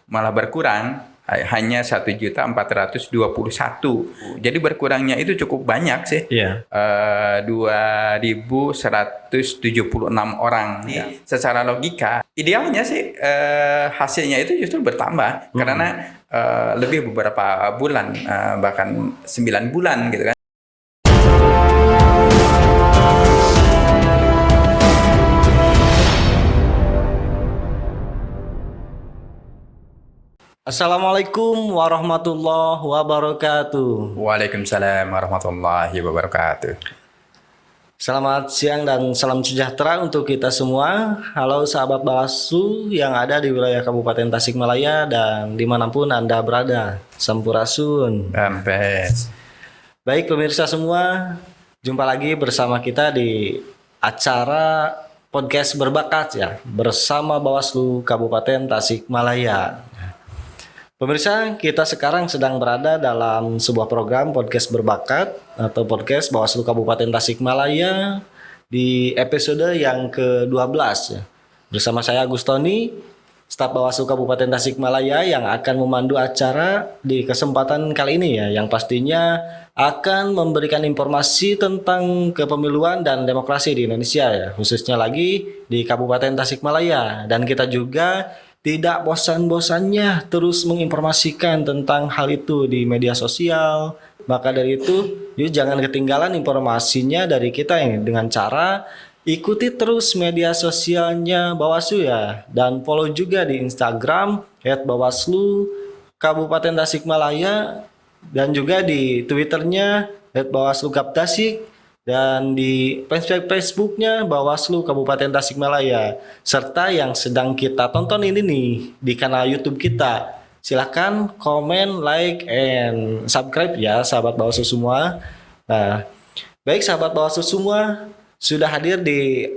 malah berkurang hanya 1.421. Jadi berkurangnya itu cukup banyak sih. Iya. 2.176 orang. Ya. Secara logika, idealnya sih hasilnya itu justru bertambah karena lebih beberapa bulan, bahkan 9 bulan gitu kan. Assalamualaikum warahmatullahi wabarakatuh. Waalaikumsalam warahmatullahi wabarakatuh. Selamat siang dan salam sejahtera untuk kita semua. Halo sahabat Bawaslu yang ada di wilayah Kabupaten Tasikmalaya dan dimanapun Anda berada. Sampurasun. Ampes. Baik pemirsa semua, jumpa lagi bersama kita di acara podcast berbakat ya, bersama Bawaslu Kabupaten Tasikmalaya. Pemirsa, kita sekarang sedang berada dalam sebuah program podcast berbakat atau podcast Bawaslu Kabupaten Tasikmalaya di episode yang ke-12 ya. Bersama saya Agustoni, staf Bawaslu Kabupaten Tasikmalaya yang akan memandu acara di kesempatan kali ini ya, yang pastinya akan memberikan informasi tentang kepemiluan dan demokrasi di Indonesia ya, khususnya lagi di Kabupaten Tasikmalaya. Dan kita juga tidak bosan-bosannya terus menginformasikan tentang hal itu di media sosial. Maka dari itu, yuk jangan ketinggalan informasinya dari kita ini dengan cara ikuti terus media sosialnya Bawaslu ya, dan follow juga di Instagram @bawaslu Kabupaten Tasikmalaya dan juga di Twitternya @bawaslu Kaptasik dan di Facebooknya Bawaslu Kabupaten Tasikmalaya, serta yang sedang kita tonton ini nih di kanal YouTube kita. Silahkan komen, like, and subscribe ya sahabat Bawaslu semua. Nah, baik sahabat Bawaslu semua, sudah hadir di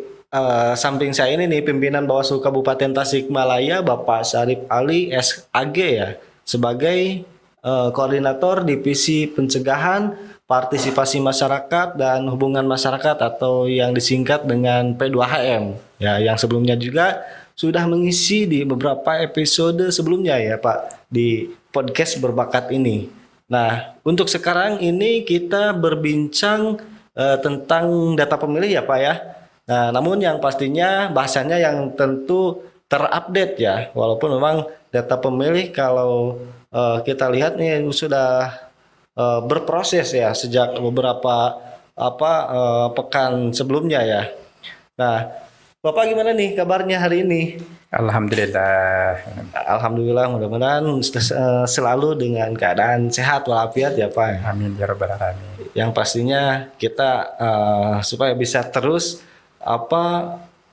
samping saya ini nih pimpinan Bawaslu Kabupaten Tasikmalaya Bapak Syarif Ali SAG ya, sebagai koordinator divisi pencegahan partisipasi masyarakat dan hubungan masyarakat atau yang disingkat dengan P2HM ya, yang sebelumnya juga sudah mengisi di beberapa episode sebelumnya ya Pak di podcast berbakat ini. Nah, untuk sekarang ini kita berbincang tentang data pemilih ya Pak ya. Nah, namun yang pastinya bahasannya yang tentu terupdate ya, walaupun memang data pemilih kalau kita lihat nih sudah berproses ya sejak beberapa pekan sebelumnya ya. Nah, Bapak gimana nih kabarnya hari ini? Alhamdulillah. Alhamdulillah, mudah-mudahan selalu dengan keadaan sehat walafiat ya Pak. Amin ya rabbal alamin. Yang pastinya kita supaya bisa terus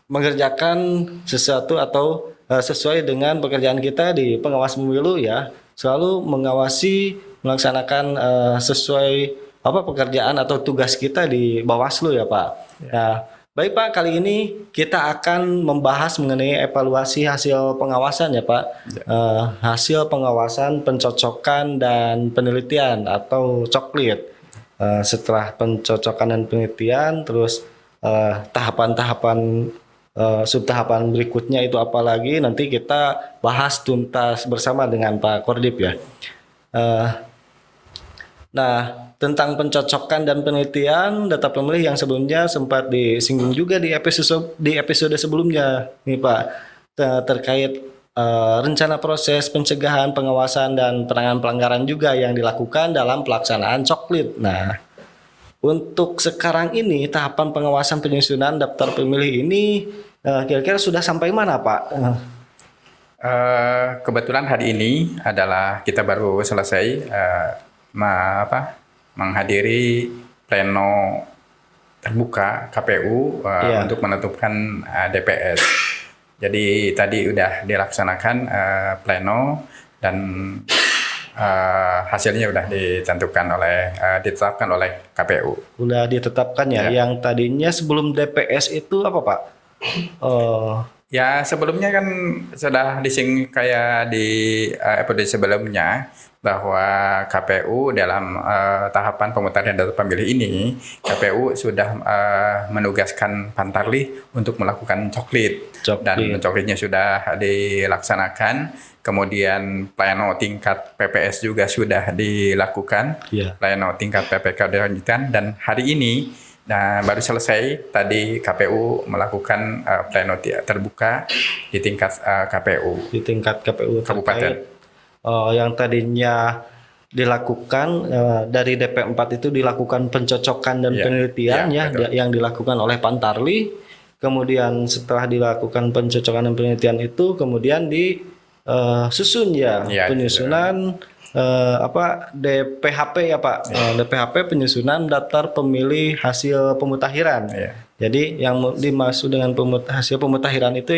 mengerjakan sesuatu atau sesuai dengan pekerjaan kita di pengawas pemilu ya, selalu mengawasi melaksanakan sesuai pekerjaan atau tugas kita di Bawaslu ya Pak. Ya. Nah, baik Pak, kali ini kita akan membahas mengenai evaluasi hasil pengawasan ya Pak. Ya. Hasil pengawasan pencocokan dan penelitian atau coklit. Setelah pencocokan dan penelitian, terus tahapan-tahapan subtahapan berikutnya itu apa lagi, nanti kita bahas tuntas bersama dengan Pak Kordip ya. Nah, tentang pencocokan dan penelitian data pemilih yang sebelumnya sempat disinggung juga di episode sebelumnya nih Pak, terkait rencana proses pencegahan, pengawasan dan penanganan pelanggaran juga yang dilakukan dalam pelaksanaan coklit. Nah, untuk sekarang ini tahapan pengawasan penyusunan daftar pemilih ini kira-kira sudah sampai mana Pak? Kebetulan hari ini adalah kita baru selesai menghadiri pleno terbuka KPU untuk menentukan DPS. Jadi tadi udah dilaksanakan pleno dan hasilnya udah ditetapkan oleh KPU. Udah ditetapkan ya. Yang tadinya sebelum DPS itu apa Pak? Ya, sebelumnya kan sudah disinggung kayak di episode sebelumnya bahwa KPU dalam tahapan pemutaran data pemilih ini, KPU sudah menugaskan Pantarlih untuk melakukan coklit dan coklitnya sudah dilaksanakan. Kemudian pleno tingkat PPS juga sudah dilakukan, pleno tingkat PPK dilanjutkan, dan hari ini baru selesai tadi KPU melakukan pleno terbuka di tingkat KPU. Di tingkat KPU Kabupaten. Yang tadinya dilakukan dari DP4 itu dilakukan pencocokan dan penelitian yang dilakukan oleh Pantarlih. Kemudian setelah dilakukan pencocokan dan penelitian itu kemudian disusun penyusunan DPHP ya Pak. DPHP penyusunan daftar pemilih hasil pemutakhiran. Jadi yang dimaksud dengan hasil pemutakhiran itu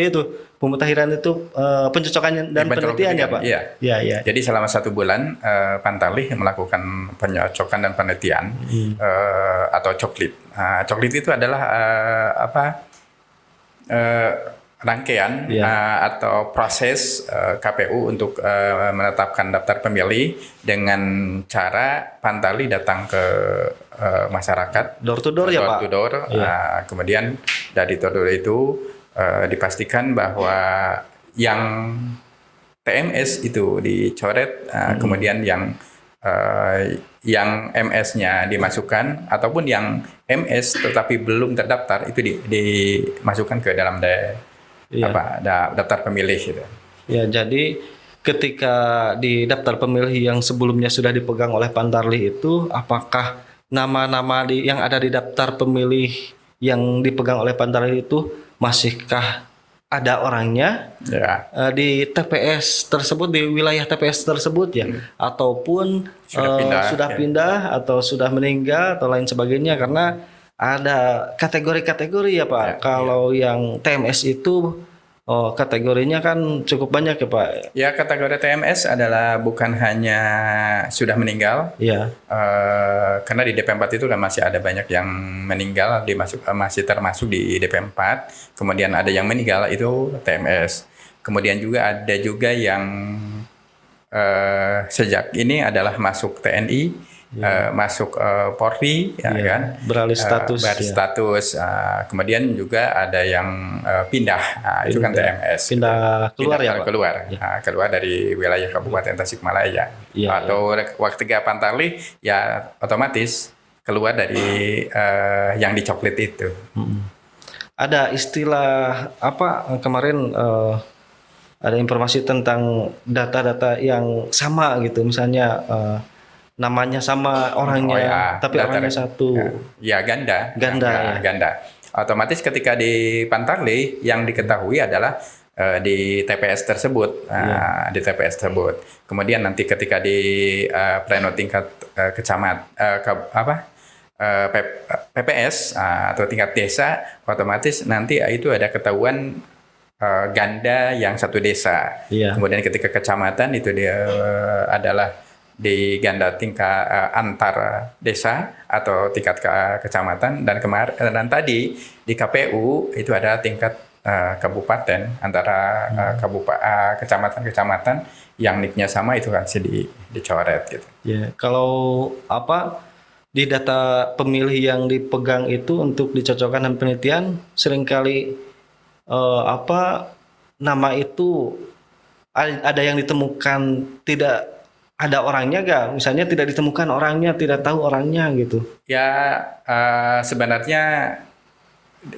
pemutakhiran itu pencocokan dan penelitian ya Pak. Iya. Jadi selama 1 bulan Pantarlih melakukan pencocokan dan penelitian atau coklit. Coklit itu adalah rangkaian atau proses KPU untuk menetapkan daftar pemilih dengan cara Pantarlih datang ke masyarakat door to door ya Pak. Kemudian dari door to door itu dipastikan bahwa yang TMS itu dicoret, kemudian yang MS-nya dimasukkan ataupun yang MS tetapi belum terdaftar itu dimasukkan ke dalam daftar pemilih gitu. Ya, jadi ketika di daftar pemilih yang sebelumnya sudah dipegang oleh Pantarlih itu, apakah nama-nama yang ada di daftar pemilih yang dipegang oleh Pantarlih itu masihkah ada orangnya di TPS tersebut, di wilayah TPS tersebut ataupun sudah pindah atau sudah meninggal atau lain sebagainya, karena ada kategori-kategori ya Pak. Kalau yang TMS itu kategorinya kan cukup banyak ya Pak. Ya, kategori TMS adalah bukan hanya sudah meninggal. Karena di DP4 itu kan masih ada banyak yang meninggal, masih termasuk di DP4. Kemudian ada yang meninggal itu TMS. Kemudian juga ada juga yang sejak ini adalah masuk TNI. Masuk Polri kan, beralih status, kemudian juga ada yang pindah, itu kan TMS, pindah keluar keluar dari wilayah Kabupaten Tasikmalaya, atau waktu Pantarlih ya otomatis keluar dari yang dicoklit itu. Ada istilah apa kemarin ada informasi tentang data-data yang sama gitu, misalnya namanya sama orangnya, tapi orangnya satu. Ganda. Otomatis ketika di Pantarlih yang diketahui adalah di TPS tersebut, di TPS tersebut. Kemudian nanti ketika di pleno tingkat PPS atau tingkat desa, otomatis nanti itu ada ketahuan ganda yang satu desa. Kemudian ketika kecamatan itu dia adalah di ganda tingkat antar desa atau tingkat kecamatan, dan tadi di KPU itu ada tingkat kabupaten antara kecamatan-kecamatan yang nicknya sama, itu kan dicoret gitu. Kalau di data pemilih yang dipegang itu untuk dicocokkan dan penelitian seringkali nama itu ada yang ditemukan tidak ada orangnya gak? Misalnya tidak ditemukan orangnya, tidak tahu orangnya gitu. Sebenarnya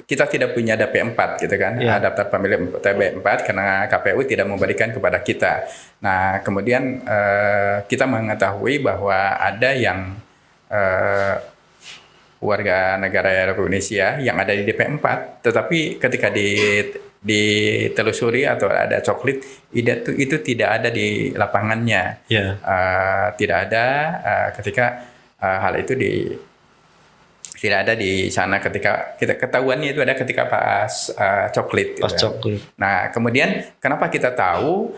kita tidak punya DP4 gitu kan, daftar pemilih DP4 karena KPU tidak memberikan kepada kita. Nah, kemudian kita mengetahui bahwa ada yang warga negara Republik Indonesia yang ada di DP4, tetapi ketika ditelusuri atau ada coklit itu tidak ada di lapangannya, tidak ada ketika hal itu tidak ada di sana ketika kita ketahuannya itu ada ketika pas coklit. Nah, kemudian kenapa kita tahu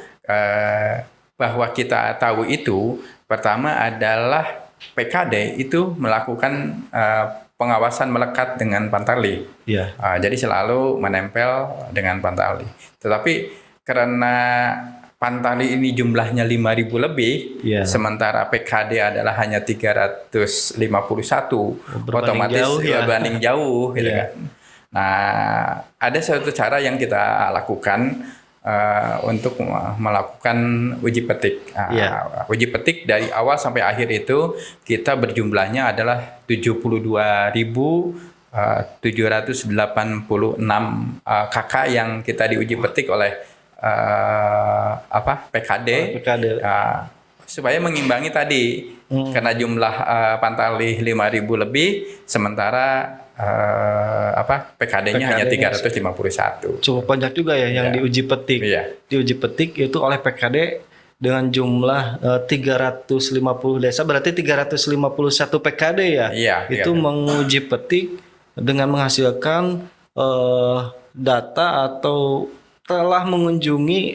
bahwa kita tahu itu? Pertama adalah PKD itu melakukan pengawasan melekat dengan Pantarlih. Iya. Jadi selalu menempel dengan Pantarlih. Tetapi karena Pantarlih ini jumlahnya 5.000 lebih, Iya. sementara PKD adalah hanya 351, Berbanding otomatis jauh ya. berbanding jauh gitu Iya. kan. Nah, ada suatu cara yang kita lakukan untuk melakukan uji petik. Iya. Uji petik dari awal sampai akhir itu kita berjumlahnya adalah 72.786 kakak yang kita diuji petik oleh PKD. PKD. Supaya mengimbangi tadi karena jumlah Pantarlih 5.000 lebih, sementara PKD-nya hanya 351. Cukup banyak juga ya yang Iya. diuji petik. Iya. Diuji petik itu oleh PKD dengan jumlah 350 desa, berarti 351 PKD ya. Iya, Itu iya. menguji petik dengan menghasilkan data atau telah mengunjungi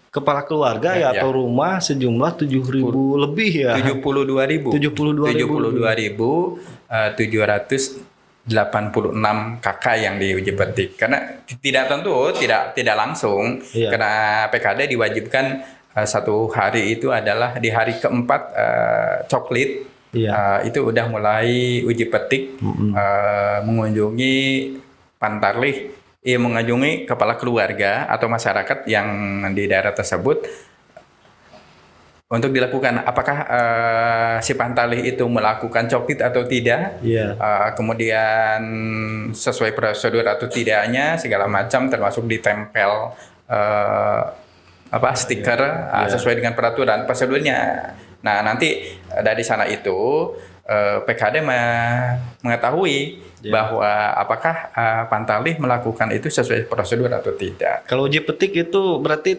kepala keluarga ya, Ya. atau rumah sejumlah 7.000 lebih ya. 72.000. 72.786 kakak yang diuji petik. Karena tidak tentu tidak langsung, Iya. karena PKD diwajibkan satu hari itu adalah di hari keempat coklit. Iya. Itu udah mulai uji petik, mengunjungi Pantarlih, mengunjungi kepala keluarga atau masyarakat yang di daerah tersebut untuk dilakukan apakah si Pantarlih itu melakukan coklit atau tidak. Iya. Kemudian sesuai prosedur atau tidaknya segala macam, termasuk ditempel stiker sesuai dengan peraturan prosedurnya. Nah, nanti dari sana itu PKD mengetahui bahwa apakah Pantarlih melakukan itu sesuai prosedur atau tidak. Kalau uji petik itu berarti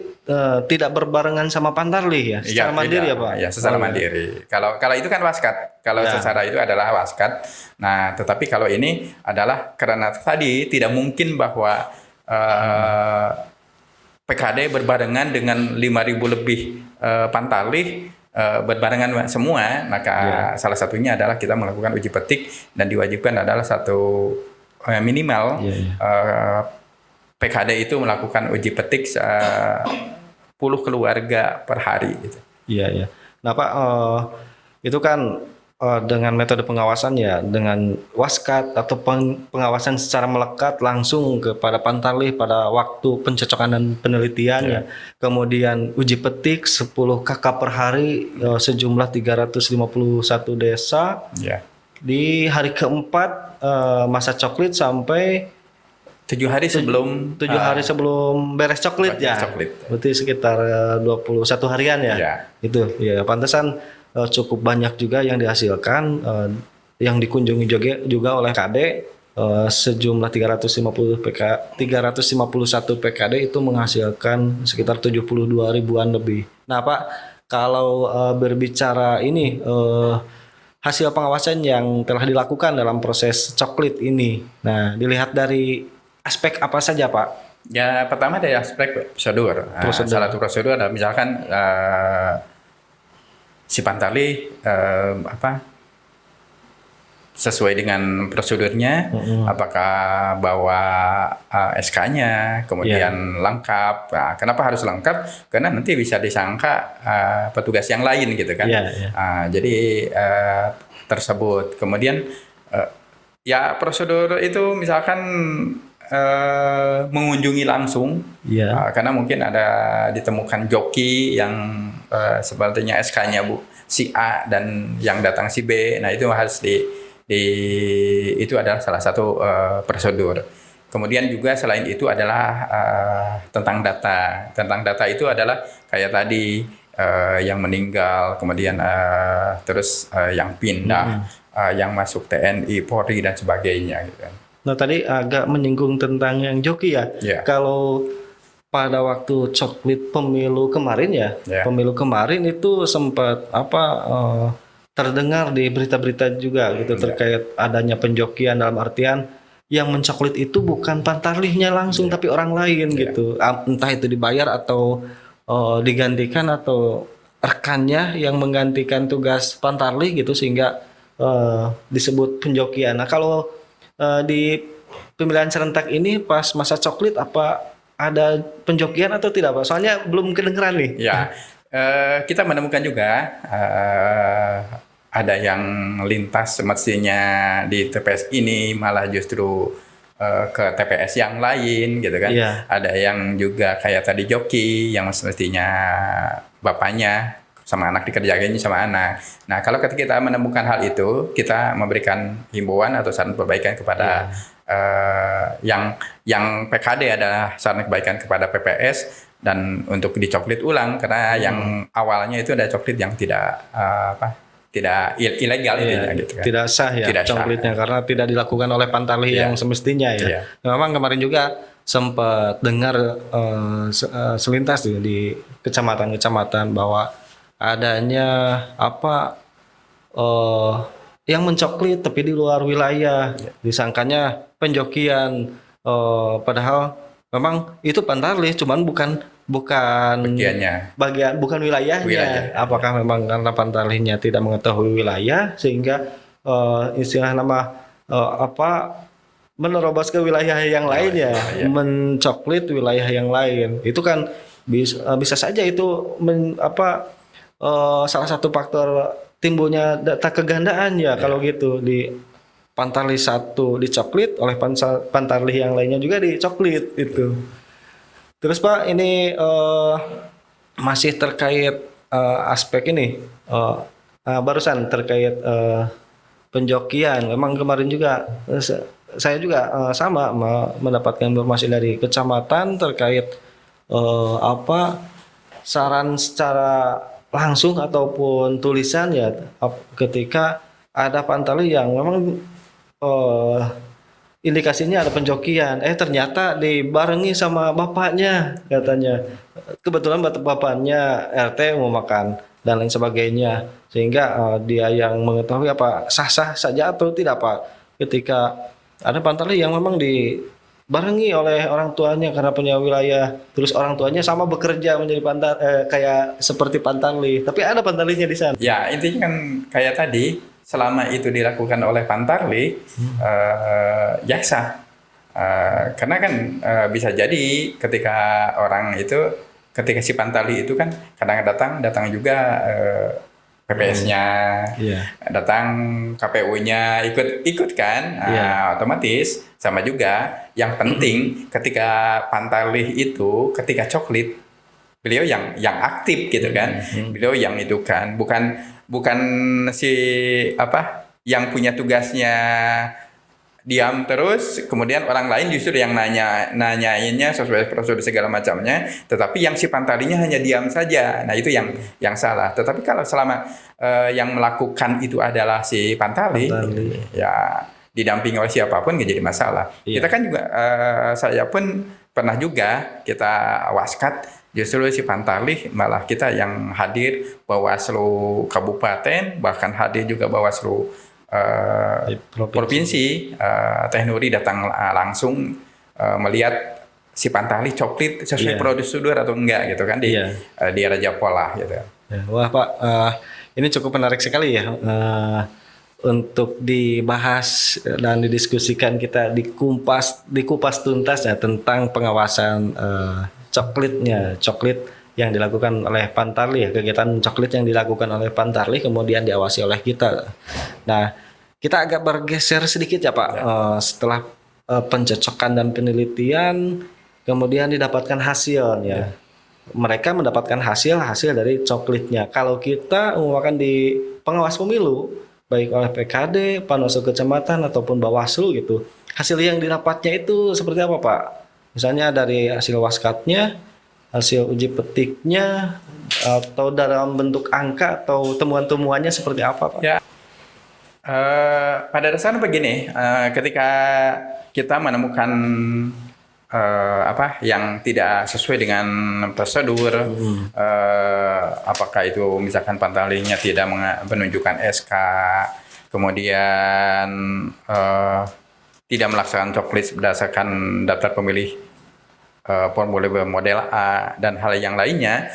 tidak berbarengan sama Pantarlih ya, secara mandiri ya Pak? Ya, secara mandiri. Kalau itu kan waskat. Kalau secara itu adalah waskat. Nah, tetapi kalau ini adalah karena tadi tidak mungkin bahwa PKD berbarengan dengan 5.000 lebih Pantarlih berbarengan semua, maka salah satunya adalah kita melakukan uji petik dan diwajibkan adalah satu minimal PKD itu melakukan uji petik 10 keluarga per hari gitu. Iya, iya. Nah Pak, itu kan dengan metode pengawasan ya, dengan waskat atau pengawasan secara melekat langsung kepada Pantarlih pada waktu pencocokan dan penelitian ya. Kemudian uji petik 10 kakak per hari, sejumlah 351 desa. Ya. Di hari keempat masa coklit sampai 7 hari sebelum 7 hari sebelum beres coklit ya. Coklit. Berarti sekitar 21 harian ya. Ya. Itu ya, pantesan cukup banyak juga yang dihasilkan, yang dikunjungi juga oleh KD, sejumlah 351 PKD itu menghasilkan sekitar 72 ribuan lebih. Nah Pak, kalau berbicara ini hasil pengawasan yang telah dilakukan dalam proses coklit ini, nah dilihat dari aspek apa saja Pak? Ya, pertama dari aspek prosedur. Salah satu prosedur adalah misalkan si Pantarlih sesuai dengan prosedurnya, apakah bawa SK-nya, kemudian lengkap. Nah, kenapa harus lengkap? Karena nanti bisa disangka petugas yang lain gitu kan. Jadi tersebut. Kemudian ya prosedur itu misalkan mengunjungi langsung, karena mungkin ada ditemukan joki yang sepertinya SK-nya si A dan yang datang si B. Nah, itu harus itu adalah salah satu prosedur. Kemudian juga selain itu adalah tentang data. Tentang data itu adalah kayak tadi yang meninggal, kemudian terus yang pindah, yang masuk TNI, Polri dan sebagainya gitu kan. Nah tadi agak menyinggung tentang yang joki ya. Kalau pada waktu coklit pemilu kemarin pemilu kemarin itu sempat terdengar di berita-berita juga gitu terkait adanya penjokian, dalam artian yang mencoklit itu bukan Pantarlihnya langsung tapi orang lain gitu. Entah itu dibayar atau digantikan atau rekannya yang menggantikan tugas Pantarlih gitu, sehingga disebut penjokian. Nah, kalau di pemilihan serentak ini pas masa coklit apa ada penjokian atau tidak, Pak? Soalnya belum kedengeran nih. Ya, kita menemukan juga ada yang lintas semestinya di TPS ini malah justru ke TPS yang lain gitu kan. Iya. Ada yang juga kayak tadi joki yang semestinya bapaknya sama anak dikerjain sama anak. Nah, kalau ketika kita menemukan hal itu, kita memberikan himbauan atau saran perbaikan kepada yang PKD adalah saran kebaikan kepada PPS dan untuk dicoklit ulang karena yang awalnya itu ada coklit yang tidak ilegal Iya, gitu kan. tidak sah ya Tidak sah. coklitnya karena tidak dilakukan oleh Pantarlih Iya. yang semestinya ya. Iya. Memang kemarin juga sempat dengar selintas di kecamatan-kecamatan bahwa adanya eh, yang mencoklit tapi di luar wilayah, disangkanya penjokian, padahal memang itu Pantarlih, cuman bukan Bagiannya. bukan wilayahnya. Wilayah. Apakah memang karena Pantarlihnya tidak mengetahui wilayah sehingga istilah nama menerobos ke wilayah yang lain ya, mencoklit wilayah yang lain. Itu kan bisa saja itu salah satu faktor timbulnya data kegandaan ya kalau gitu di Pantarlih satu dicoklit oleh Pantarlih yang lainnya juga dicoklit itu. Terus Pak ini masih terkait aspek ini barusan terkait penjokian. Memang kemarin juga saya juga sama mendapatkan informasi dari kecamatan terkait saran secara langsung ataupun tulisan ya ketika ada Pantarlih yang memang indikasinya ada penjokian, ternyata dibarengi sama bapaknya katanya. Kebetulan bapaknya RT mau makan dan lain sebagainya, sehingga dia yang mengetahui apa sah-sah saja atau tidak Pak. Ketika ada Pantarlih yang memang dibarengi oleh orang tuanya karena punya wilayah, terus orang tuanya sama bekerja menjadi kayak seperti Pantarlih, tapi ada Pantarlihnya di sana. Ya, intinya kan kayak tadi, selama itu dilakukan oleh Pantarlih, ya sah. Karena kan bisa jadi ketika orang itu, ketika si Pantarlih itu kan kadang datang juga PPS-nya, datang KPU-nya ikut kan, otomatis sama juga. Yang penting ketika Pantarlih itu, ketika coklit, beliau yang aktif gitu kan, beliau yang itu kan, bukan si yang punya tugasnya diam terus, kemudian orang lain justru yang nanyainnya sesuai prosedur segala macamnya, tetapi yang si Pantarlihnya hanya diam saja. Nah itu yang salah. Tetapi kalau selama yang melakukan itu adalah si Pantarlih, ya didampingi oleh siapapun nggak jadi masalah. Kita kan juga saya pun pernah juga kita waskat, justru si Pantarlih malah kita yang hadir, Bawaslu Kabupaten, bahkan hadir juga Bawaslu Provinsi, Teh Nuri datang langsung melihat si Pantarlih coklit sesuai prosedur atau enggak gitu kan di Raja Polah gitu. Wah Pak, ini cukup menarik sekali ya untuk dibahas dan didiskusikan, kita dikupas tuntas ya tentang pengawasan coklit yang dilakukan oleh Pantarlih, kegiatan coklit yang dilakukan oleh Pantarlih kemudian diawasi oleh kita. Nah, kita agak bergeser sedikit ya Pak. Setelah pencocokan dan penelitian, kemudian didapatkan hasil ya. Mereka mendapatkan hasil dari coklitnya. Kalau kita umpamakan di pengawas pemilu, baik oleh PKD, Panwaslu Kecamatan ataupun Bawaslu gitu, hasil yang didapatnya itu seperti apa Pak? Misalnya dari hasil waskatnya, hasil uji petiknya, atau dalam bentuk angka atau temuan-temuannya seperti apa Pak? Ya, pada dasarnya begini, ketika kita menemukan yang tidak sesuai dengan prosedur, apakah itu misalkan Pantarlihnya tidak menunjukkan SK, kemudian tidak melaksanakan coklit berdasarkan daftar pemilih formulir model A dan hal yang lainnya,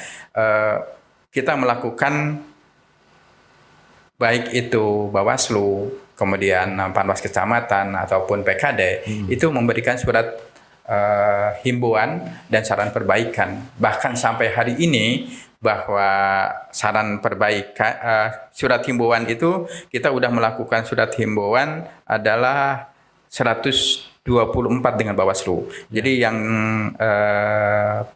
kita melakukan baik itu Bawaslu, kemudian Panwas Kecamatan ataupun PKD itu memberikan surat himbauan dan saran perbaikan. Bahkan sampai hari ini bahwa saran perbaikan surat himbauan itu kita udah melakukan surat himbauan adalah 124 dengan Bawaslu. Jadi yang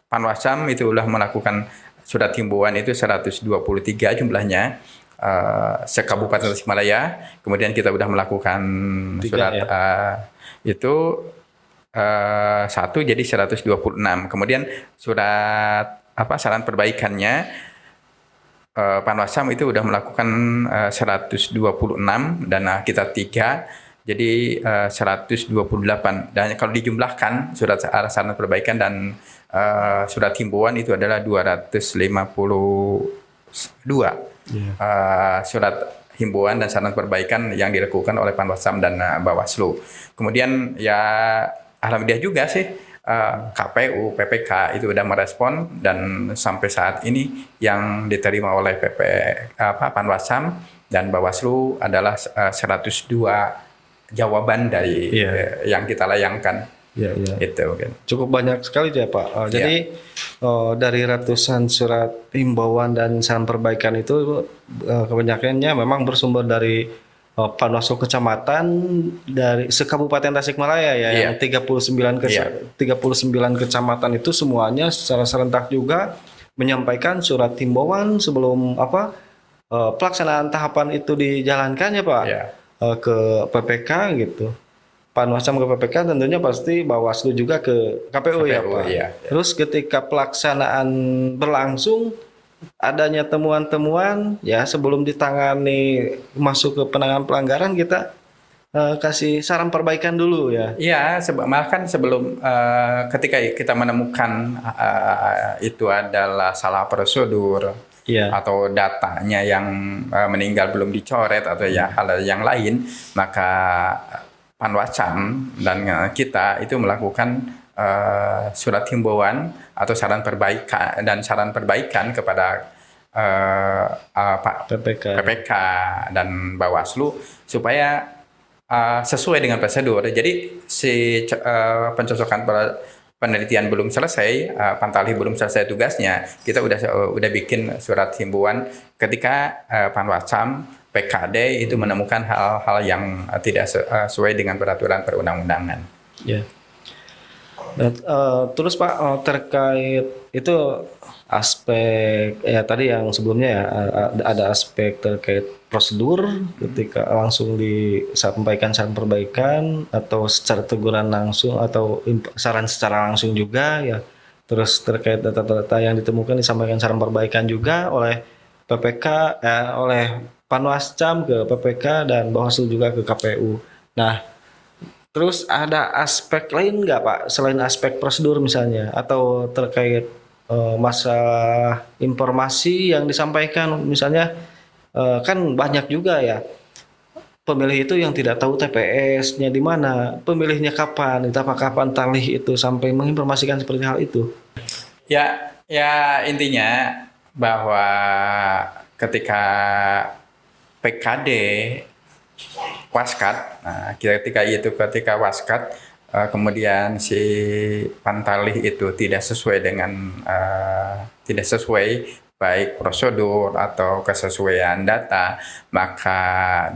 Panwascam itu udah melakukan surat himbauan itu 123 jumlahnya. Sekabupaten Tasikmalaya, kemudian kita sudah melakukan surat itu satu jadi 126. Kemudian surat saran perbaikannya Panwascam itu sudah melakukan 126 dan kita 3 jadi 128. Dan kalau dijumlahkan surat saran perbaikan dan surat himbauan itu adalah 252. Surat himbauan dan saran perbaikan yang dilakukan oleh Panwascam dan Bawaslu. Kemudian ya alhamdulillah juga sih KPU, PPK itu sudah merespon dan sampai saat ini yang diterima oleh Panwascam dan Bawaslu adalah 102 jawaban dari yang kita layangkan. Itu kan. Cukup banyak sekali ya Pak. Jadi dari ratusan surat himbauan dan saran perbaikan itu kebanyakannya memang bersumber dari Panwaslu kecamatan dari sekabupaten Tasikmalaya yang 39 kecamatan itu semuanya secara serentak juga menyampaikan surat himbauan sebelum pelaksanaan tahapan itu dijalankan ya Pak. Ke PPK gitu. Panwascam ke PPK tentunya pasti Bawaslu juga ke KPU ya Pak. Terus ketika pelaksanaan berlangsung adanya temuan-temuan ya sebelum ditangani masuk ke penanganan pelanggaran kita kasih saran perbaikan dulu ya. Iya, bahkan sebelum ketika kita menemukan itu adalah salah prosedur atau datanya yang meninggal belum dicoret atau hal yang lain, maka Panwascam dan kita itu melakukan surat himbauan atau saran perbaikan kepada PPK dan Bawaslu supaya sesuai dengan prosedur. Jadi si pencocokan penelitian belum selesai, Pantalih belum selesai tugasnya, kita udah bikin surat himbauan ketika Panwascam PKD itu menemukan hal-hal yang tidak sesuai dengan peraturan perundang-undangan. Dan, terus Pak terkait itu aspek tadi yang sebelumnya ada aspek terkait prosedur ketika langsung disampaikan saran perbaikan atau secara teguran langsung atau saran secara langsung juga ya. Terus terkait data-data yang ditemukan disampaikan saran perbaikan juga oleh PPK oleh Panwascam ke PPK dan Bawaslu juga ke KPU. Nah, terus ada aspek lain nggak Pak selain aspek prosedur misalnya atau terkait masalah informasi yang disampaikan misalnya kan banyak juga ya pemilih itu yang tidak tahu TPS-nya di mana, pemilihnya kapan, apakah Pantalih itu sampai menginformasikan seperti hal itu? Ya intinya bahwa ketika PKD waskat, ketika waskat kemudian si Pantalih itu tidak sesuai baik prosedur atau kesesuaian data, maka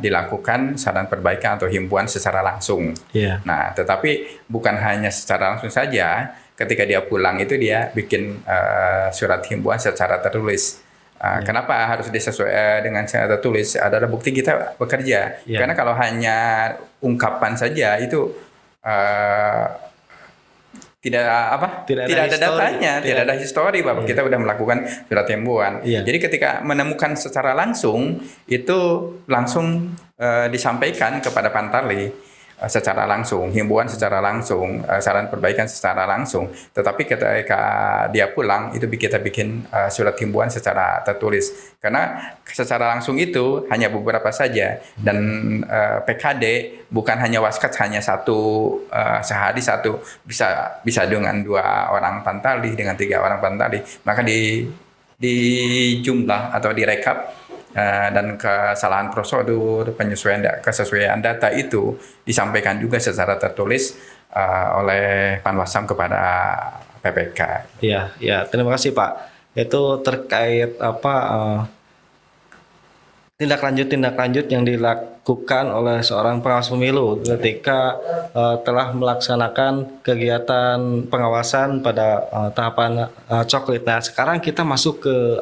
dilakukan saran perbaikan atau himbauan secara langsung. Nah, tetapi bukan hanya secara langsung saja, ketika dia pulang itu dia bikin surat himbauan secara tertulis. Kenapa harus disesuaikan dengan secara tertulis? Adalah bukti kita bekerja. Karena kalau hanya ungkapan saja itu tidak ada datanya, tidak ada histori bahwa kita sudah melakukan surat himbauan. Jadi ketika menemukan secara langsung itu langsung disampaikan kepada Pantalih secara langsung, himbauan secara langsung, saran perbaikan secara langsung. Tetapi ketika dia pulang itu kita bikin surat himbauan secara tertulis. Karena secara langsung itu hanya beberapa saja dan PKD bukan hanya waskat hanya sehari satu, bisa dengan 2 orang Pantalih, dengan 3 orang Pantalih. Maka di jumlah atau direkap dan kesalahan prosedur, kesesuaian data itu disampaikan juga secara tertulis oleh Panwasam kepada PPK. Iya, ya, terima kasih Pak. Itu terkait tindak lanjut yang dilakukan oleh seorang pengawas pemilu ketika telah melaksanakan kegiatan pengawasan pada tahapan coklit. Nah, sekarang kita masuk ke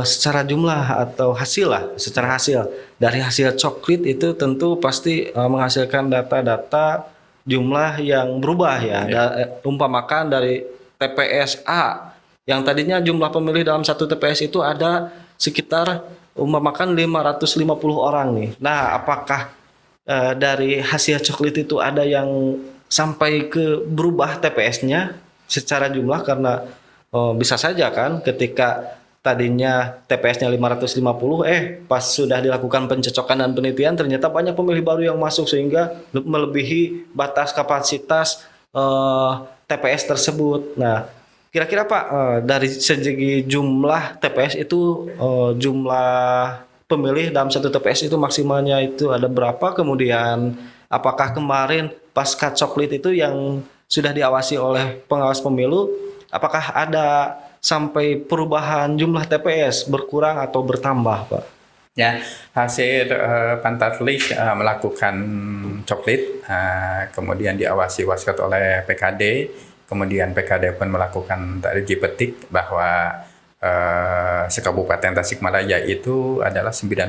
secara jumlah atau hasil lah, secara hasil dari hasil coklit itu tentu pasti menghasilkan data-data jumlah yang berubah ya. Umpamakan dari TPS A yang tadinya jumlah pemilih dalam satu TPS itu ada sekitar umpamakan 550 orang nih. Nah, apakah dari hasil coklit itu ada yang sampai ke berubah TPS-nya secara jumlah karena bisa saja kan ketika tadinya TPS-nya 550, pas sudah dilakukan pencocokan dan penelitian ternyata banyak pemilih baru yang masuk sehingga melebihi batas kapasitas TPS tersebut. Nah, kira-kira Pak, dari segi jumlah TPS itu jumlah pemilih dalam satu TPS itu maksimalnya itu ada berapa? Kemudian apakah kemarin pasca coklit itu yang sudah diawasi oleh pengawas pemilu, apakah ada sampai perubahan jumlah TPS berkurang atau bertambah, Pak? Ya, hasil Pantarlih melakukan coklit, kemudian diawasi waskat oleh PKD, kemudian PKD pun melakukan uji petik bahwa sekabupaten Tasikmalaya itu adalah 93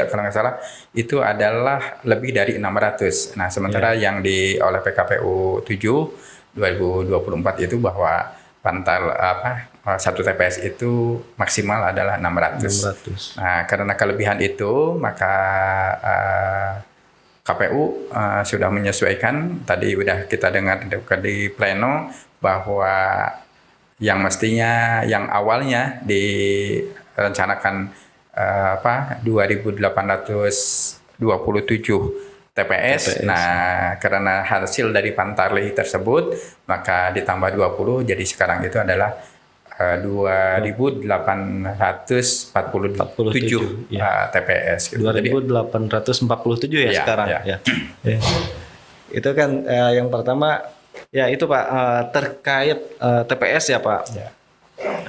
kalau nggak salah, itu adalah lebih dari 600. Nah, sementara yang oleh PKPU 7 2024 itu bahwa satu TPS itu maksimal adalah 600. Nah, karena kelebihan itu maka KPU sudah menyesuaikan. Tadi udah kita dengar di pleno bahwa yang mestinya yang awalnya direncanakan 2.827 TPS. Nah, karena hasil dari Pantarlih tersebut maka ditambah 20, jadi sekarang itu adalah 2.847 TPS. Gitu. 2.847 ya sekarang. Ya. Itu kan yang pertama ya itu Pak, terkait TPS ya Pak. Ya.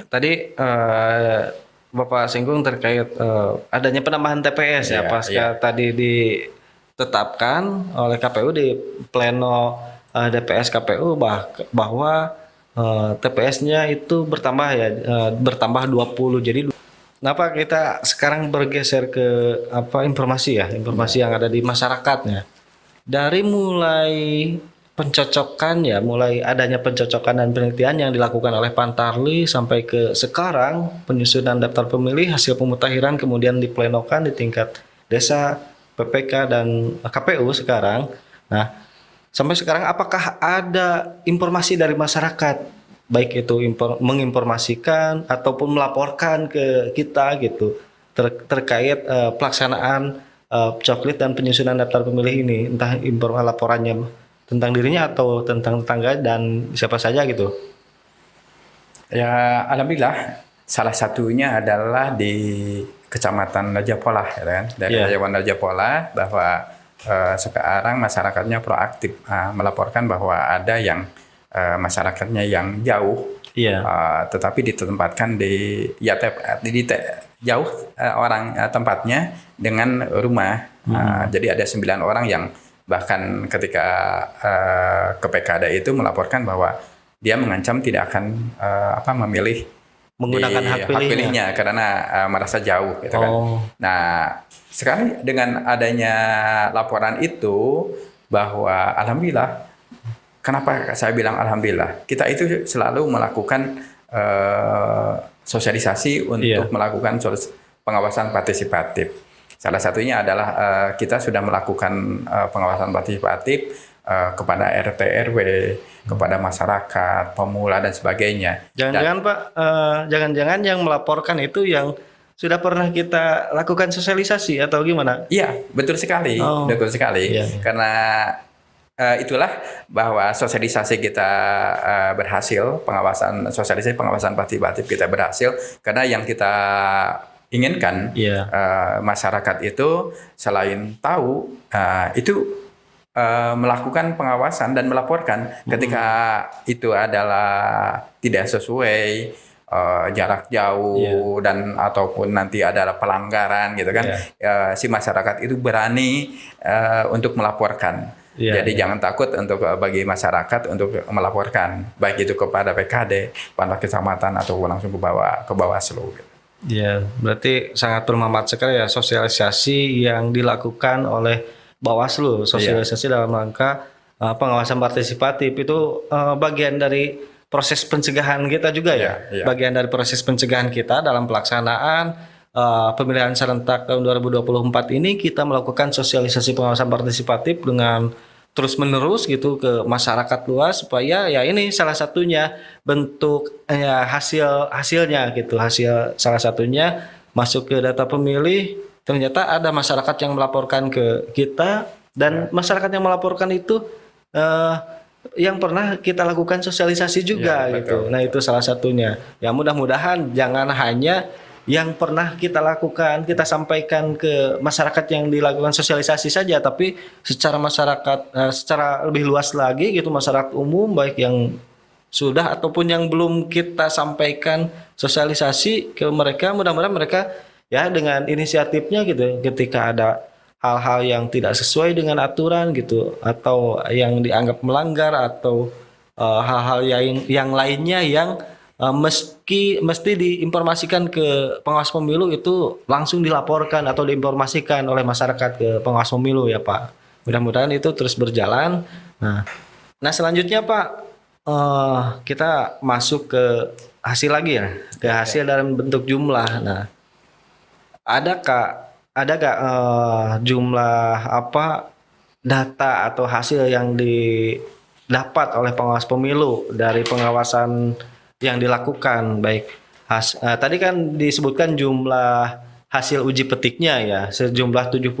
Tadi Bapak singgung terkait adanya penambahan TPS ya pasca tadi ditetapkan oleh KPU di pleno DPS KPU bahwa TPS-nya itu bertambah ya, bertambah 20. Jadi kenapa kita sekarang bergeser ke informasi yang ada di masyarakatnya. Dari mulai pencocokan ya, mulai adanya pencocokan dan penelitian yang dilakukan oleh Pantarlih sampai ke sekarang penyusunan daftar pemilih, hasil pemutakhiran kemudian diplenokan di tingkat desa, PPK dan KPU sekarang. Nah, sampai sekarang apakah ada informasi dari masyarakat baik itu menginformasikan ataupun melaporkan ke kita gitu terkait pelaksanaan coklit dan penyusunan daftar pemilih ini, entah laporannya tentang dirinya atau tentang tetangga dan siapa saja gitu? Ya, alhamdulillah salah satunya adalah di Kecamatan Raja Polah, ya kan? Dari Kecamatan Raja Polah bahwa sekarang masyarakatnya proaktif melaporkan bahwa ada yang masyarakatnya yang jauh, tetapi ditempatkan jauh tempatnya dengan rumah. Jadi ada 9 orang yang bahkan ketika ke PKD itu melaporkan bahwa dia mengancam tidak akan memilih menggunakan hak pilihnya karena merasa jauh gitu kan. Nah, sekarang dengan adanya laporan itu bahwa alhamdulillah, kenapa saya bilang alhamdulillah? Kita itu selalu melakukan sosialisasi untuk melakukan pengawasan partisipatif. Salah satunya adalah kita sudah melakukan pengawasan partisipatif kepada RT RW, kepada masyarakat, pemula dan sebagainya. Jangan-jangan Pak, jangan-jangan yang melaporkan itu yang sudah pernah kita lakukan sosialisasi atau gimana? Iya, betul sekali, betul sekali. Karena itulah bahwa sosialisasi kita berhasil, pengawasan partisipatif kita berhasil, karena yang kita inginkan Iya. masyarakat itu selain tahu itu melakukan pengawasan dan melaporkan ketika itu adalah tidak sesuai jarak jauh dan ataupun nanti ada pelanggaran gitu kan, si masyarakat itu berani untuk melaporkan. Jadi jangan takut untuk bagi masyarakat untuk melaporkan, baik itu kepada PKD, Panwaslu Kecamatan atau langsung ke Bawaslu. Ya, berarti sangat bermanfaat sekali ya sosialisasi yang dilakukan oleh Bawaslu, sosialisasi dalam rangka pengawasan partisipatif itu bagian dari proses pencegahan kita juga ya. Bagian dari proses pencegahan kita dalam pelaksanaan pemilihan serentak tahun 2024 ini, kita melakukan sosialisasi pengawasan partisipatif dengan terus menerus gitu ke masyarakat luas, supaya ya ini salah satunya bentuk hasilnya gitu, hasil salah satunya masuk ke data pemilih, ternyata ada masyarakat yang melaporkan ke kita, dan masyarakat yang melaporkan itu yang pernah kita lakukan sosialisasi juga gitu. Nah itu salah satunya. Ya mudah-mudahan jangan hanya yang pernah kita lakukan, kita sampaikan ke masyarakat yang dilakukan sosialisasi saja, tapi secara masyarakat, secara lebih luas lagi gitu, masyarakat umum baik yang sudah ataupun yang belum kita sampaikan sosialisasi ke mereka, mudah-mudahan mereka ya dengan inisiatifnya gitu, ketika ada hal-hal yang tidak sesuai dengan aturan gitu, atau yang dianggap melanggar, atau hal-hal yang lainnya yang mesti diinformasikan ke pengawas pemilu, itu langsung dilaporkan atau diinformasikan oleh masyarakat ke pengawas pemilu ya Pak. Mudah-mudahan itu terus berjalan. Nah selanjutnya Pak, kita masuk ke hasil lagi ya, ke hasil dalam bentuk jumlah. Nah ada gak jumlah data atau hasil yang didapat oleh pengawas pemilu dari pengawasan yang dilakukan, baik tadi kan disebutkan jumlah hasil uji petiknya ya, sejumlah 72.000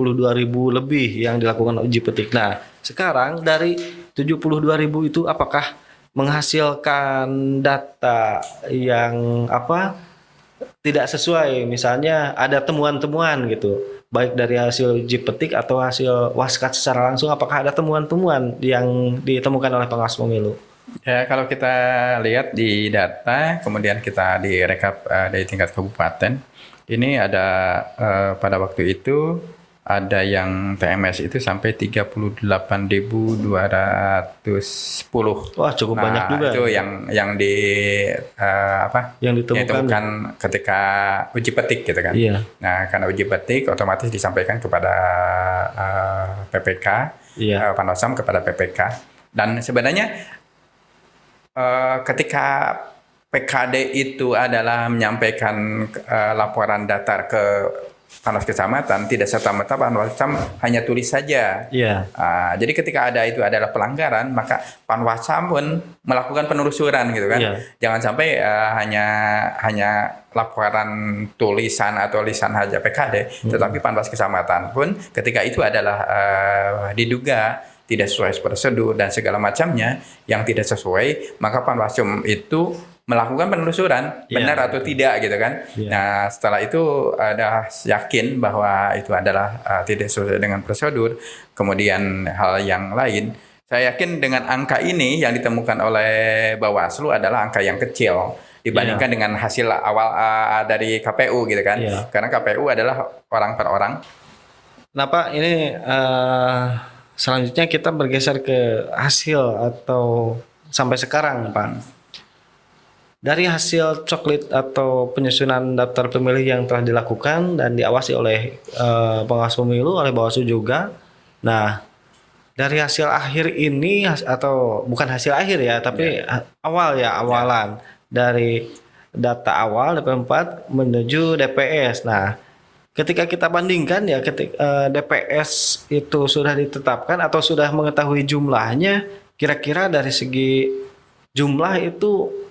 lebih yang dilakukan uji petik. Nah sekarang dari 72.000 itu apakah menghasilkan data yang tidak sesuai, misalnya ada temuan-temuan gitu, baik dari hasil uji petik atau hasil waskat secara langsung, apakah ada temuan-temuan yang ditemukan oleh pengawas pemilu? Ya, kalau kita lihat di data, kemudian kita direkap dari tingkat kabupaten, ini ada pada waktu itu ada yang TMS itu sampai 38.210. Wah, cukup banyak juga. Itu yang ditemukan ketika uji petik gitu kan. Iya. Nah, karena uji petik otomatis disampaikan kepada PPK, Panwasam kepada PPK. Dan sebenarnya ketika PKD itu adalah menyampaikan laporan datar ke Panwas Kecamatan, tidak serta-merta Panwasam hanya tulis saja. Jadi ketika itu adalah pelanggaran, maka Panwasam pun melakukan penelusuran gitu kan. Jangan sampai hanya laporan tulisan atau lisan saja PKD, tetapi Panwas Kecamatan pun ketika itu adalah diduga tidak sesuai prosedur dan segala macamnya yang tidak sesuai, maka Panwasam itu melakukan penelusuran benar atau tidak gitu kan. Nah setelah itu ada yakin bahwa itu adalah tidak sesuai dengan prosedur, kemudian hal yang lain, saya yakin dengan angka ini yang ditemukan oleh Bawaslu adalah angka yang kecil dibandingkan dengan hasil awal dari KPU gitu kan. Karena KPU adalah orang per orang. Nah Pak, ini selanjutnya kita bergeser ke hasil atau sampai sekarang Pak. Dari hasil coklit atau penyusunan daftar pemilih yang telah dilakukan dan diawasi oleh pengawas pemilu, oleh Bawaslu juga. Nah, dari hasil akhir ini, atau bukan hasil akhir ya, tapi awalan dari data awal DP4 menuju DPS. Nah, ketika kita bandingkan ya, ketika DPS itu sudah ditetapkan atau sudah mengetahui jumlahnya, kira-kira dari segi jumlah itu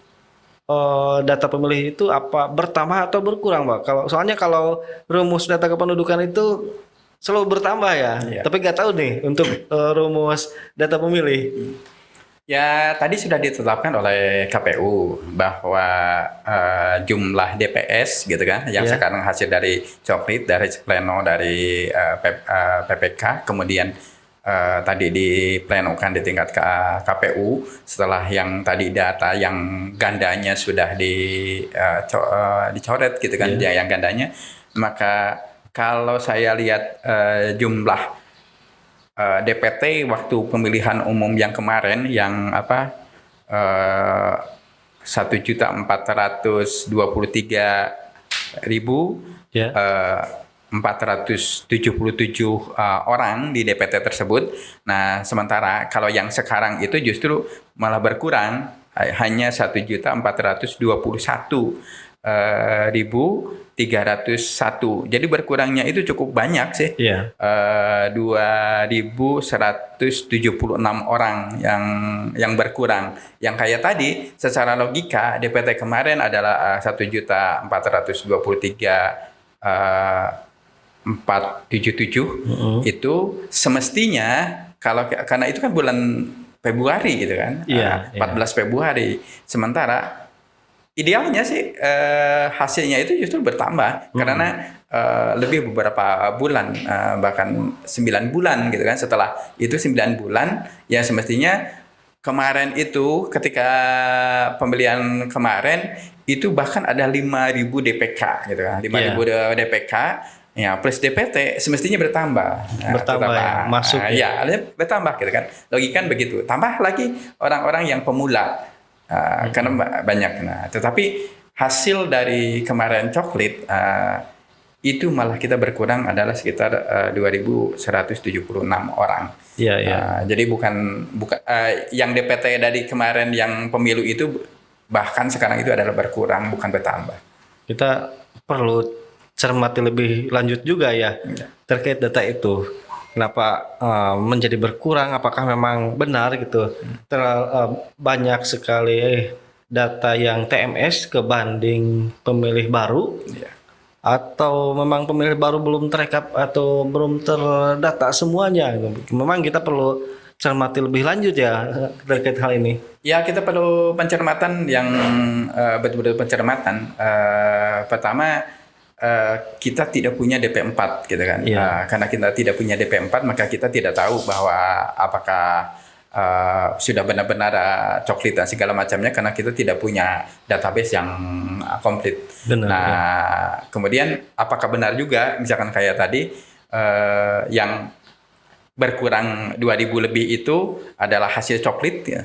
data pemilih itu apa bertambah atau berkurang, Pak? Soalnya kalau rumus data kependudukan itu selalu bertambah ya. Iya. Tapi nggak tahu nih untuk rumus data pemilih. Ya, tadi sudah ditetapkan oleh KPU bahwa jumlah DPS gitu kan, yang Iya. sekarang hasil dari Coklit, dari pleno, dari PPK, kemudian tadi diplenokan di tingkat KPU, setelah yang tadi data yang gandanya sudah dicoret gitu kan, yang gandanya, maka kalau saya lihat jumlah DPT waktu pemilihan umum yang kemarin yang 1.423.477 Ya. orang di DPT tersebut. Nah, sementara kalau yang sekarang itu justru malah berkurang, hanya 1.421.301. Jadi berkurangnya itu cukup banyak sih. Iya. 2.176 orang yang berkurang. Yang kayak tadi, secara logika DPT kemarin adalah 1.433.477. Itu semestinya karena itu kan bulan Februari gitu kan. Iya, 14 Februari. Sementara idealnya sih hasilnya itu justru bertambah karena lebih beberapa bulan, bahkan 9 bulan gitu kan. Setelah itu 9 bulan ya semestinya kemarin itu ketika pembelian kemarin itu bahkan ada 5.000 DPK gitu kan. 5.000 DPK ya plus DPT semestinya bertambah. Bertambah ya, masuk ya bertambah gitu kan. Logika kan begitu. Tambah lagi orang-orang yang pemula. Karena banyak. Nah, tetapi hasil dari kemarin Coklit itu malah kita berkurang adalah sekitar 2.176 orang. Iya, iya. Jadi bukan yang DPT dari kemarin yang pemilu itu bahkan sekarang itu adalah berkurang, bukan bertambah. Kita perlu cermati lebih lanjut juga ya terkait data itu. Kenapa menjadi berkurang? Apakah memang benar gitu? Banyak sekali data yang TMS kebanding pemilih baru, atau memang pemilih baru belum terekap atau belum terdata semuanya? Memang kita perlu cermati lebih lanjut ya terkait hal ini. Ya, kita perlu pencermatan yang betul-betul pencermatan. Pertama, kita tidak punya DP4 gitu kan. Karena kita tidak punya DP4 maka kita tidak tahu bahwa apakah sudah benar-benar Coklit dan segala macamnya, karena kita tidak punya database yang komplit. Benar, kemudian apakah benar juga misalkan kayak tadi yang berkurang 2.000 lebih itu adalah hasil Coklit ya.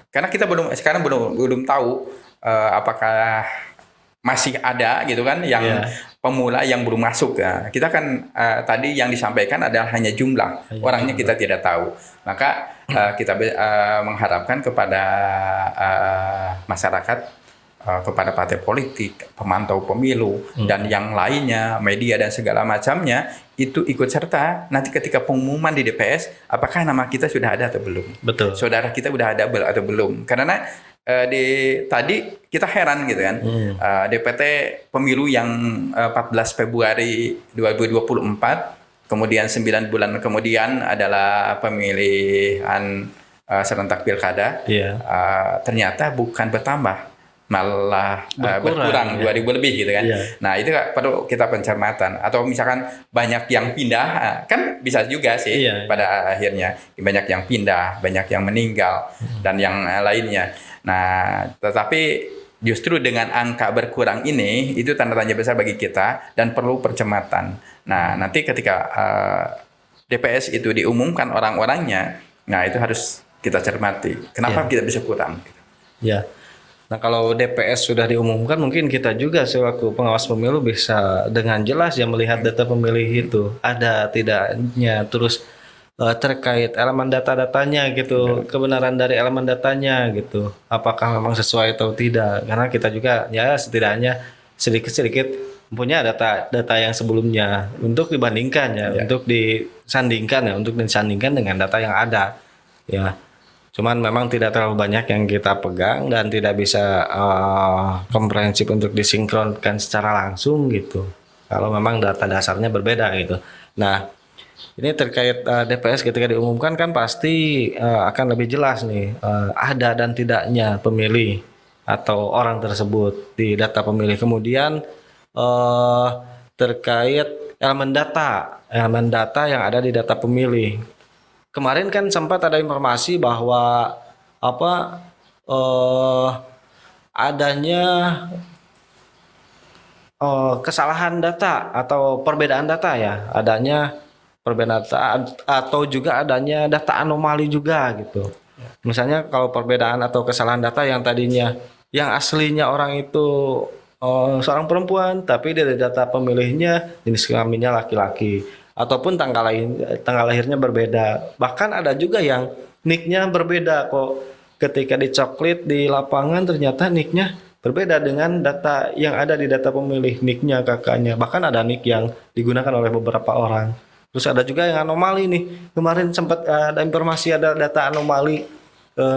Karena kita sekarang belum tahu apakah masih ada gitu kan yang pemula yang belum masuk ya. Kita kan tadi yang disampaikan adalah hanya jumlah orangnya kita tidak tahu. Maka kita mengharapkan kepada masyarakat, kepada partai politik, pemantau pemilu dan yang lainnya, media dan segala macamnya itu ikut serta nanti ketika pengumuman di DPS apakah nama kita sudah ada atau belum. Betul. Saudara kita sudah ada atau belum. Karena tadi kita heran gitu kan, DPT pemilu yang 14 Februari 2024, kemudian 9 bulan kemudian adalah pemilihan serentak pilkada, ternyata bukan bertambah, malah berkurang 2.000 lebih gitu kan. Nah, itu perlu kita pencermatan. Atau misalkan banyak yang pindah, kan bisa juga sih pada akhirnya banyak yang pindah, banyak yang meninggal dan yang lainnya. Nah, tetapi justru dengan angka berkurang ini itu tanda tanya besar bagi kita dan perlu percepatan. Nah, nanti ketika DPS itu diumumkan orang-orangnya, nah itu harus kita cermati. Kenapa kita bisa kurang? Ya. Nah, kalau DPS sudah diumumkan, mungkin kita juga selaku pengawas pemilu bisa dengan jelas ya melihat data pemilih itu ada tidaknya, terus terkait elemen data-datanya gitu, kebenaran dari elemen datanya gitu, apakah memang sesuai atau tidak, karena kita juga ya setidaknya sedikit-sedikit punya data yang sebelumnya untuk dibandingkan untuk disandingkan dengan data yang ada ya. Cuman memang tidak terlalu banyak yang kita pegang dan tidak bisa komprehensif untuk disinkronkan secara langsung gitu, kalau memang data dasarnya berbeda gitu. Nah, Ini terkait DPS ketika diumumkan kan pasti akan lebih jelas nih ada dan tidaknya pemilih atau orang tersebut di data pemilih. Kemudian eh, terkait elemen data yang ada di data pemilih. Kemarin kan sempat ada informasi bahwa apa eh, adanya kesalahan data atau perbedaan data ya, adanya perbedaan data atau juga adanya data anomali juga gitu. Misalnya kalau perbedaan atau kesalahan data yang tadinya yang aslinya orang itu seorang perempuan tapi dari data pemilihnya jenis kelaminnya laki-laki ataupun tanggal lahirnya berbeda. Bahkan ada juga yang nicknya berbeda kok. Ketika dicoklit di lapangan ternyata nicknya berbeda dengan data yang ada di data pemilih, nicknya kakaknya. Bahkan ada nick yang digunakan oleh beberapa orang. Terus ada juga yang anomali nih. Kemarin sempat ada informasi ada data anomali.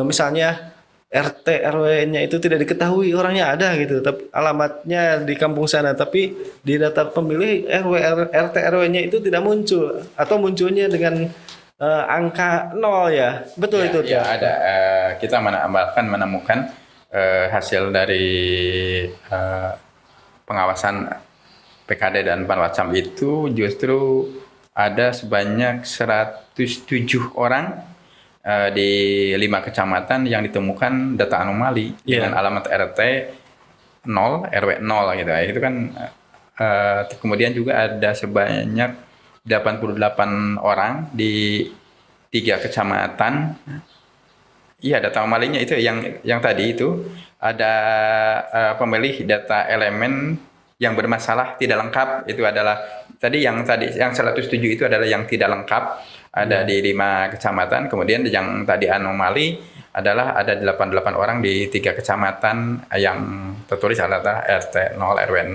Misalnya RT RW-nya itu tidak diketahui orangnya ada gitu, tapi alamatnya di kampung sana, tapi di data pemilih RT RW-nya itu tidak muncul atau munculnya dengan angka 0 ya. Betul itu Ya, ya. ada. Kita menemukan hasil dari pengawasan PKD dan Panwascam itu justru ada sebanyak 107 orang di 5 kecamatan yang ditemukan data anomali dengan alamat RT 0, RW 0 gitu. Itu kan kemudian juga ada sebanyak 88 orang di 3 kecamatan. Iya, data anomalinya itu yang tadi itu ada pemilih data elemen yang bermasalah tidak lengkap, itu adalah yang 107 itu adalah yang tidak lengkap, ada di 5 kecamatan. Kemudian yang tadi anomali adalah ada 88 orang di 3 kecamatan yang tertulis adalah RT 0 RW 0.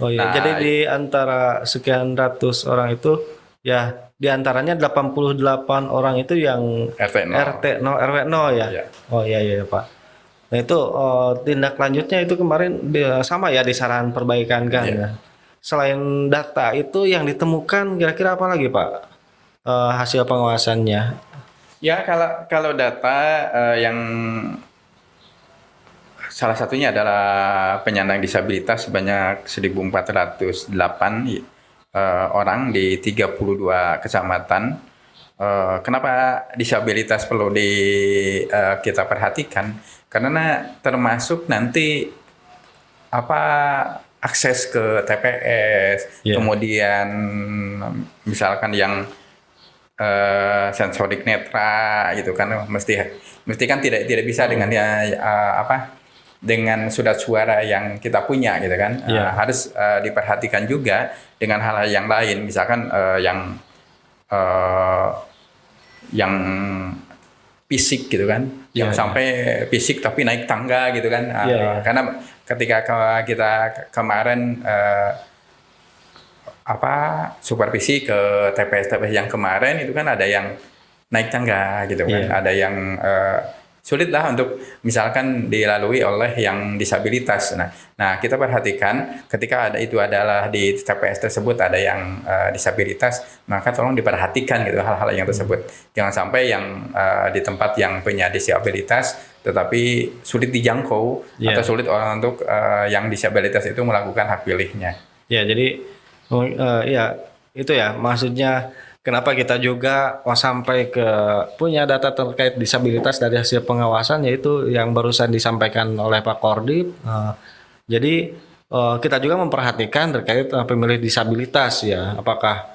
Oh iya, Nah, jadi di antara sekian ratus orang itu ya di antaranya 88 orang itu yang RT 0 RW 0 ya. Iya. Oh iya iya Pak. Nah itu tindak lanjutnya itu kemarin sama ya di saran perbaikan kan Iya. ya. Selain data itu yang ditemukan kira-kira apa lagi Pak? Hasil pengawasannya. Ya, kalau data yang salah satunya adalah penyandang disabilitas sebanyak 1.408 orang di 32 kecamatan. Kenapa disabilitas perlu kita perhatikan? Karena termasuk nanti akses ke TPS, kemudian misalkan yang sensorik netra gitu kan, mesti kan tidak bisa dengan dengan surat suara yang kita punya gitu kan. Harus diperhatikan juga dengan hal-hal yang lain, misalkan yang fisik gitu kan, yang sampai fisik tapi naik tangga gitu kan. Karena ketika kita kemarin supervisi ke TPS yang kemarin itu kan ada yang naik tangga gitu kan, ada yang sulit lah untuk misalkan dilalui oleh yang disabilitas. Nah kita perhatikan ketika adalah di TPS tersebut ada yang disabilitas, maka tolong diperhatikan gitu hal-hal yang tersebut. Jangan sampai yang di tempat yang punya disabilitas tetapi sulit dijangkau atau sulit orang untuk yang disabilitas itu melakukan hak pilihnya. Ya jadi ya itu ya maksudnya. Kenapa kita juga sampai ke punya data terkait disabilitas dari hasil pengawasan, yaitu yang barusan disampaikan oleh Pak Kordip. Jadi kita juga memperhatikan terkait pemilih disabilitas ya, apakah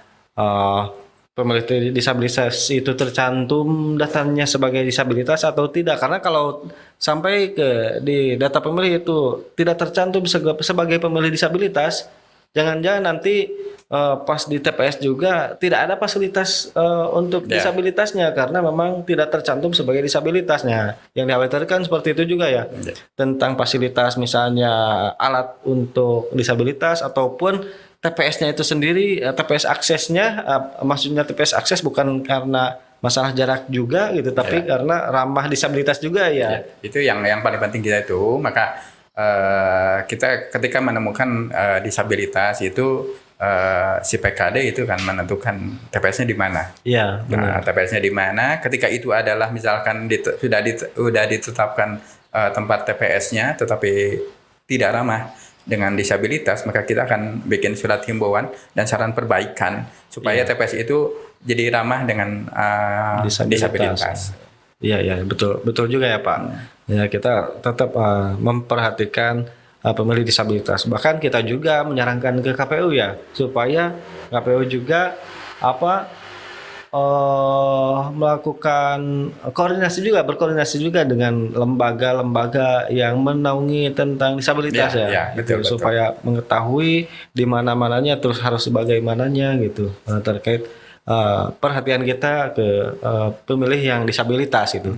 pemilih disabilitas itu tercantum datanya sebagai disabilitas atau tidak. Karena kalau sampai di data pemilih itu tidak tercantum sebagai pemilih disabilitas, jangan-jangan nanti pas di TPS juga tidak ada fasilitas untuk disabilitasnya karena memang tidak tercantum sebagai disabilitasnya. Yang dikhawatirkan seperti itu juga ya. Tentang fasilitas misalnya alat untuk disabilitas ataupun TPS-nya itu sendiri, TPS aksesnya, maksudnya TPS akses bukan karena masalah jarak juga gitu, tapi karena ramah disabilitas juga ya. Itu yang paling penting kita itu. Maka kita ketika menemukan disabilitas itu si PKD itu kan menentukan TPS-nya di mana. Iya, benar. Nah, TPS-nya di mana? Ketika itu adalah misalkan sudah ditetapkan tempat TPS-nya, tetapi tidak ramah dengan disabilitas, maka kita akan bikin surat himbauan dan saran perbaikan supaya TPS itu jadi ramah dengan disabilitas. Iya, betul juga ya Pak. Ya, kita tetap memperhatikan pemilih disabilitas. Bahkan kita juga menyarankan ke KPU ya, supaya KPU juga melakukan berkoordinasi juga dengan lembaga-lembaga yang menaungi tentang disabilitas betul. Supaya mengetahui di mana-mananya, terus harus bagaimananya gitu, terkait perhatian kita ke pemilih yang disabilitas itu.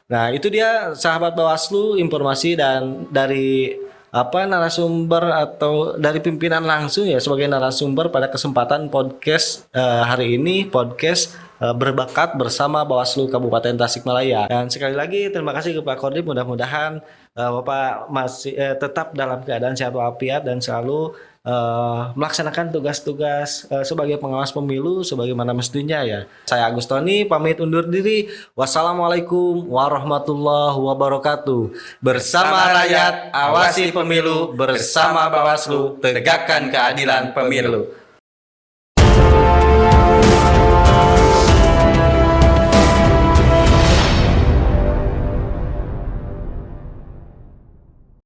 Nah, itu dia sahabat Bawaslu informasi dan dari narasumber atau dari pimpinan langsung ya sebagai narasumber pada kesempatan podcast hari ini, podcast berbakat bersama Bawaslu Kabupaten Tasikmalaya. Dan sekali lagi terima kasih ke Pak Kodim, mudah-mudahan Bapak masih tetap dalam keadaan sehat walafiat dan selalu melaksanakan tugas-tugas sebagai pengawas pemilu sebagaimana mestinya ya. Saya Agus Tony pamit undur diri. Wassalamualaikum warahmatullahi wabarakatuh. Bersama rakyat awasi pemilu, bersama Bawaslu tegakkan keadilan pemilu.